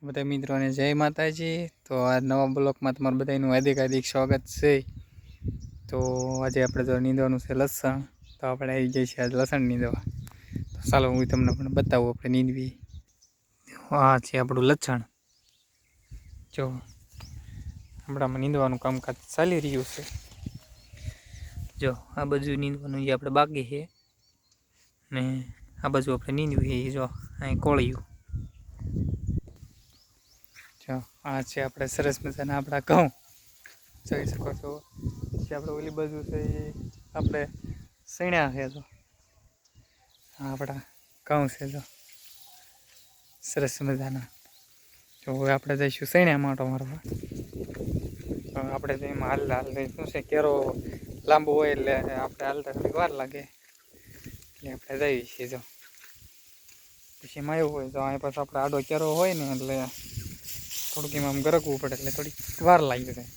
બધા મિત્રોને જય માતાજી। તો આ નવા બ્લોકમાં તમારું બધાનું હાર્દિક હાર્દિક સ્વાગત છે। તો આજે આપણે તો નીંદવાનું છે લસણ, તો આપણે આવી જઈએ છીએ આજ લસણ નીંદવા। તો ચાલો હું તમને પણ બતાવું આપણે નીંદવી। આ છે આપણું લસણ, જો આપણામાં નીંદવાનું કામકાજ ચાલી રહ્યું છે। જો આ બાજુ નીંદવાનું જે આપણે બાકી છે ને આ બાજુ આપણે નીંદવી। જો અહીં કોળિયું, જો આ છે આપણે સરસ મજાના આપણા ઘઉં જોઈ શકો છો। પછી આપણે ઓલી બાજુ છે એ આપણે સણ્યા છે, જો આ આપણા ઘઉં છે, જો સરસ મજાના। તો હવે આપણે જઈશું સણ્યા માટો મારવા। આપણે તો એમાં હાલ શું છે, કેરો લાંબો હોય એટલે આપણે હાલતા થોડીક વાર લાગે, એટલે આપણે જઈએ છીએ। જો પછી એમાં એવું હોય, તો અહીં પાછો આપણે આડો કેરો હોય ને એટલે થોડુંક એમાં ગરકવું પડે, એટલે થોડીક વાર લાગી જાય।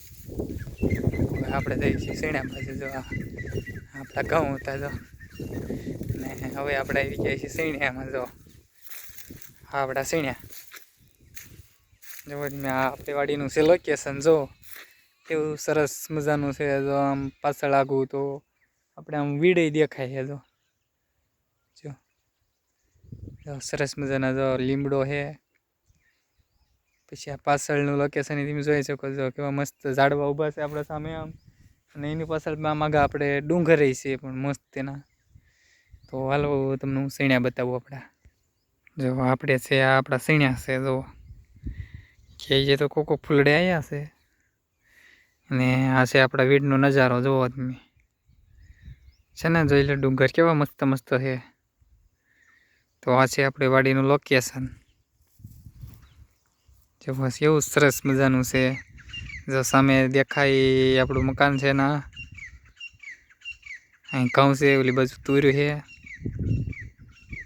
હવે આપણે જઈએ છીએ સણ્યા બાજુ। જો આપણા ઘઉં હતા, જો ને હવે આપણે આવી ગયા છીએ સણ્યામાં। જો હા આપણા સણ્યા, જો મેં આપણી વાડીનું છે લોકેશન, જો કેવું સરસ મજાનું છે। જો આમ પાછળ આગું તો આપણે આમ વીડે દેખાય છે। જો સરસ મજાના જો લીમડો છે। પછી આ પાછળનું લોકેશન તમે જોઈ શકો છો, કેવા મસ્ત ઝાડવા ઊભા છે આપણે સામે આમ, અને એની પાછળમાં માગા આપણે ડુંગર છે પણ મસ્ત તેના। તો હાલો તમને હું સણ્યા બતાવું આપણા। જો આપણે છે આ આપણા સણ્યા છે। જો કે તો કોકો ફૂલડે આવ્યા છે, અને આ છે આપણા વીડનો નજારો જોવો તમે છે ને। જોઈ લે ડુંગર કેવા મસ્ત મસ્ત છે। તો આ છે આપણી વાડીનું લોકેશન, જો બસ એવું સરસ મજાનું છે। જો સામે દેખાય આપણું મકાન છે ને અહીં ઘઉં છે, ઓલી બાજુ તુર્યું છે।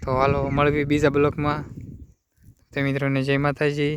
તો હાલો મળવી બીજા બ્લોકમાં। તો મિત્રોને જય માતાજી।